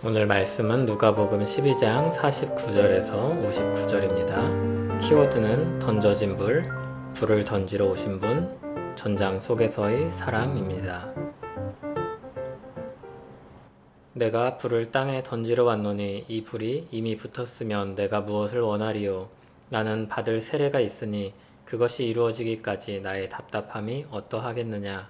오늘 말씀은 누가복음 12장 49절에서 59절입니다. 키워드는 던져진 불, 불을 던지러 오신 분, 전장 속에서의 사람입니다. 내가 불을 땅에 던지러 왔노니 이 불이 이미 붙었으면 내가 무엇을 원하리요? 나는 받을 세례가 있으니 그것이 이루어지기까지 나의 답답함이 어떠하겠느냐?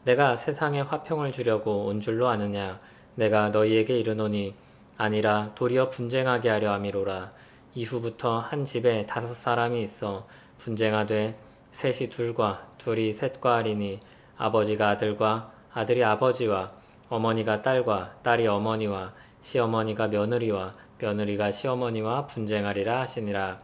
내가 세상에 화평을 주려고 온 줄로 아느냐? 내가 너희에게 이르노니 아니라 도리어 분쟁하게 하려 함이로라. 이후부터 한 집에 5사람이 있어 분쟁하되 셋이 둘과 둘이 셋과 하리니 아버지가 아들과 아들이 아버지와 어머니가 딸과 딸이 어머니와 시어머니가 며느리와 며느리가 시어머니와 분쟁하리라 하시니라.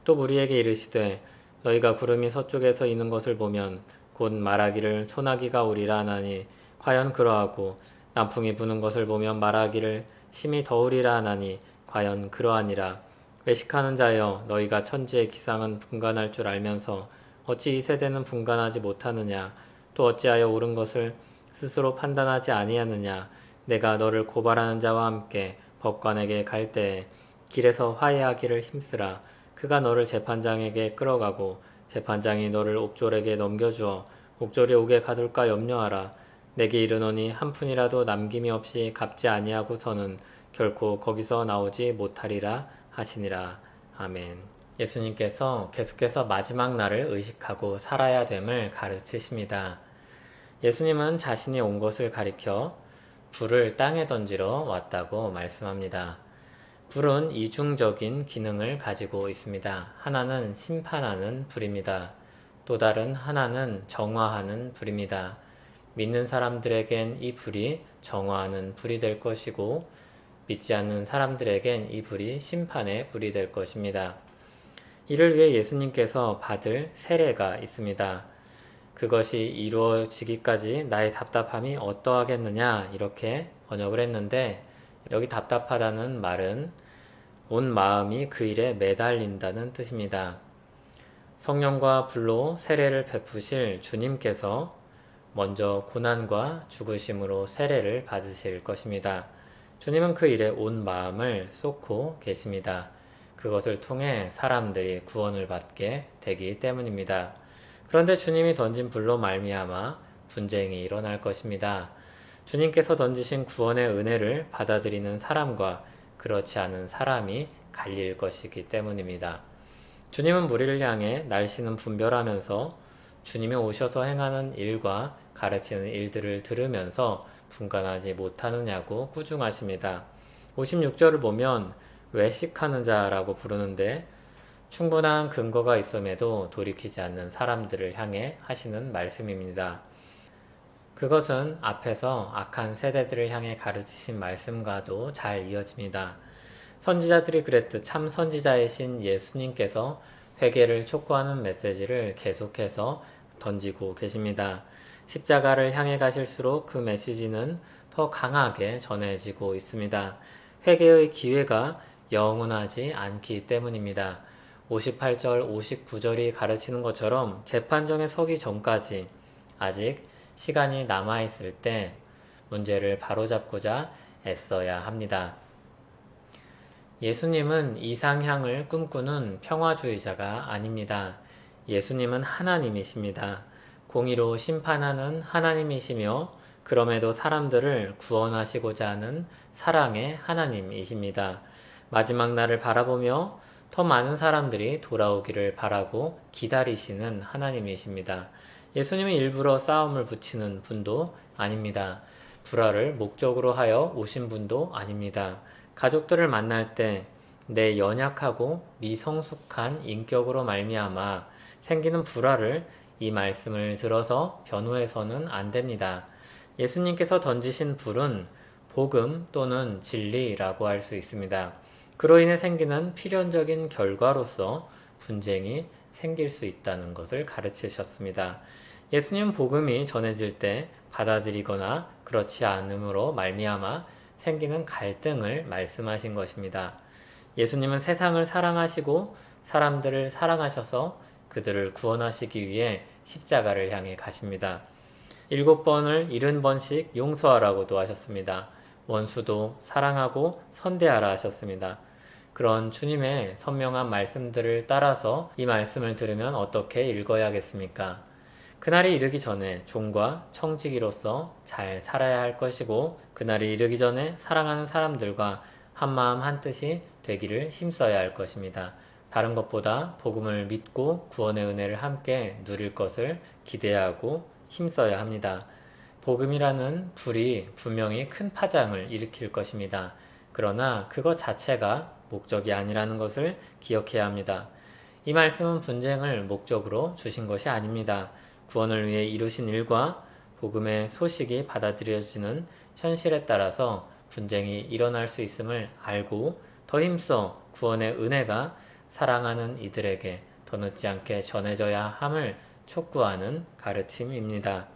또 우리에게 이르시되 너희가 구름이 서쪽에서 이는 것을 보면 곧 말하기를 소나기가 오리라 하나니 과연 그러하고 남풍이 부는 것을 보면 말하기를 심히 더우리라 하나니 과연 그러하니라. 외식하는 자여 너희가 천지의 기상은 분간할 줄 알면서 어찌 이 세대는 분간하지 못하느냐. 또 어찌하여 옳은 것을 스스로 판단하지 아니하느냐. 내가 너를 고발하는 자와 함께 법관에게 갈 때에 길에서 화해하기를 힘쓰라. 그가 너를 재판장에게 끌어가고 재판장이 너를 옥졸에게 넘겨주어 옥졸이 옥에 가둘까 염려하라. 내게 이르노니 한 푼이라도 남김이 없이 갚지 아니하고서는 결코 거기서 나오지 못하리라 하시니라. 아멘. 예수님께서 계속해서 마지막 날을 의식하고 살아야 됨을 가르치십니다. 예수님은 자신이 온 것을 가리켜 불을 땅에 던지러 왔다고 말씀합니다. 불은 이중적인 기능을 가지고 있습니다. 하나는 심판하는 불입니다. 또 다른 하나는 정화하는 불입니다. 믿는 사람들에겐 이 불이 정화하는 불이 될 것이고 믿지 않는 사람들에겐 이 불이 심판의 불이 될 것입니다. 이를 위해 예수님께서 받을 세례가 있습니다. 그것이 이루어지기까지 나의 답답함이 어떠하겠느냐 이렇게 번역을 했는데 여기 답답하다는 말은 온 마음이 그 일에 매달린다는 뜻입니다. 성령과 불로 세례를 베푸실 주님께서 먼저 고난과 죽으심으로 세례를 받으실 것입니다. 주님은 그 일에 온 마음을 쏟고 계십니다. 그것을 통해 사람들이 구원을 받게 되기 때문입니다. 그런데 주님이 던진 불로 말미암아 분쟁이 일어날 것입니다. 주님께서 던지신 구원의 은혜를 받아들이는 사람과 그렇지 않은 사람이 갈릴 것이기 때문입니다. 주님은 무리를 향해 날씨는 분별하면서 주님이 오셔서 행하는 일과 가르치는 일들을 들으면서 분간하지 못하느냐고 꾸중하십니다. 56절을 보면 외식하는 자라고 부르는데 충분한 근거가 있음에도 돌이키지 않는 사람들을 향해 하시는 말씀입니다. 그것은 앞에서 악한 세대들을 향해 가르치신 말씀과도 잘 이어집니다. 선지자들이 그랬듯 참 선지자이신 예수님께서 회개를 촉구하는 메시지를 계속해서 던지고 계십니다. 십자가를 향해 가실수록 그 메시지는 더 강하게 전해지고 있습니다. 회개의 기회가 영원하지 않기 때문입니다. 58절, 59절이 가르치는 것처럼 재판정에 서기 전까지 아직 시간이 남아있을 때 문제를 바로잡고자 애써야 합니다. 예수님은 이상향을 꿈꾸는 평화주의자가 아닙니다. 예수님은 하나님이십니다. 공의로 심판하는 하나님이시며 그럼에도 사람들을 구원하시고자 하는 사랑의 하나님이십니다. 마지막 날을 바라보며 더 많은 사람들이 돌아오기를 바라고 기다리시는 하나님이십니다. 예수님은 일부러 싸움을 붙이는 분도 아닙니다. 불화를 목적으로 하여 오신 분도 아닙니다. 가족들을 만날 때 내 연약하고 미성숙한 인격으로 말미암아 생기는 불화를 이 말씀을 들어서 변호해서는 안 됩니다. 예수님께서 던지신 불은 복음 또는 진리라고 할 수 있습니다. 그로 인해 생기는 필연적인 결과로서 분쟁이 생길 수 있다는 것을 가르치셨습니다. 예수님 복음이 전해질 때 받아들이거나 그렇지 않음으로 말미암아 생기는 갈등을 말씀하신 것입니다. 예수님은 세상을 사랑하시고 사람들을 사랑하셔서 그들을 구원하시기 위해 십자가를 향해 가십니다. 7번을 70번씩 용서하라고도 하셨습니다. 원수도 사랑하고 선대하라 하셨습니다. 그런 주님의 선명한 말씀들을 따라서 이 말씀을 들으면 어떻게 읽어야겠습니까? 그날이 이르기 전에 종과 청지기로서 잘 살아야 할 것이고, 그날이 이르기 전에 사랑하는 사람들과 한마음 한뜻이 되기를 힘써야 할 것입니다. 다른 것보다 복음을 믿고 구원의 은혜를 함께 누릴 것을 기대하고 힘써야 합니다. 복음이라는 불이 분명히 큰 파장을 일으킬 것입니다. 그러나 그것 자체가 목적이 아니라는 것을 기억해야 합니다. 이 말씀은 분쟁을 목적으로 주신 것이 아닙니다. 구원을 위해 이루신 일과 복음의 소식이 받아들여지는 현실에 따라서 분쟁이 일어날 수 있음을 알고 더 힘써 구원의 은혜가 사랑하는 이들에게 더 늦지 않게 전해져야 함을 촉구하는 가르침입니다.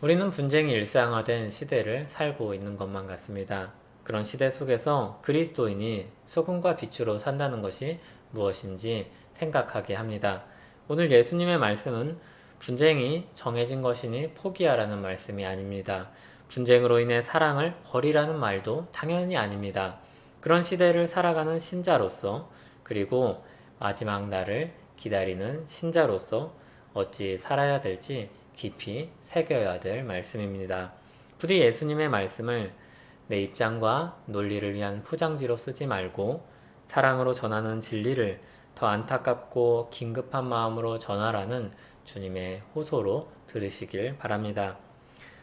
우리는 분쟁이 일상화된 시대를 살고 있는 것만 같습니다. 그런 시대 속에서 그리스도인이 소금과 빛으로 산다는 것이 무엇인지 생각하게 합니다. 오늘 예수님의 말씀은 분쟁이 정해진 것이니 포기하라는 말씀이 아닙니다. 분쟁으로 인해 사랑을 버리라는 말도 당연히 아닙니다. 그런 시대를 살아가는 신자로서, 그리고 마지막 날을 기다리는 신자로서 어찌 살아야 될지 깊이 새겨야 될 말씀입니다. 부디 예수님의 말씀을 내 입장과 논리를 위한 포장지로 쓰지 말고 사랑으로 전하는 진리를 더 안타깝고 긴급한 마음으로 전하라는 주님의 호소로 들으시길 바랍니다.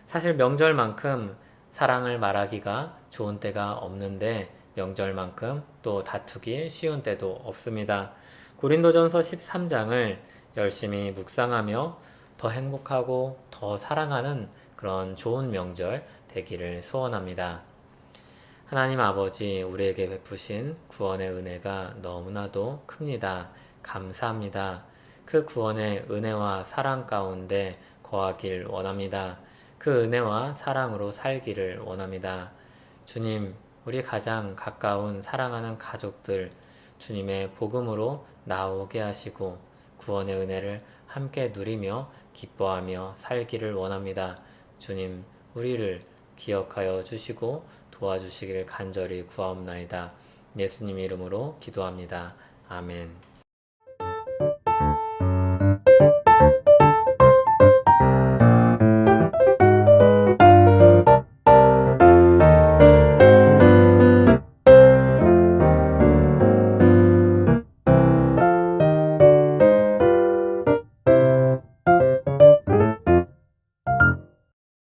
사실 명절만큼 사랑을 말하기가 좋은 때가 없는데 명절만큼 또 다투기 쉬운 때도 없습니다. 고린도전서 13장을 열심히 묵상하며 더 행복하고 더 사랑하는 그런 좋은 명절 되기를 소원합니다. 하나님 아버지, 우리에게 베푸신 구원의 은혜가 너무나도 큽니다. 감사합니다. 그 구원의 은혜와 사랑 가운데 거하길 원합니다. 그 은혜와 사랑으로 살기를 원합니다. 주님, 우리 가장 가까운 사랑하는 가족들, 주님의 복음으로 나오게 하시고 구원의 은혜를 함께 누리며 기뻐하며 살기를 원합니다. 주님, 우리를 기억하여 주시고 도와주시기를 간절히 구하옵나이다. 예수님 이름으로 기도합니다. 아멘.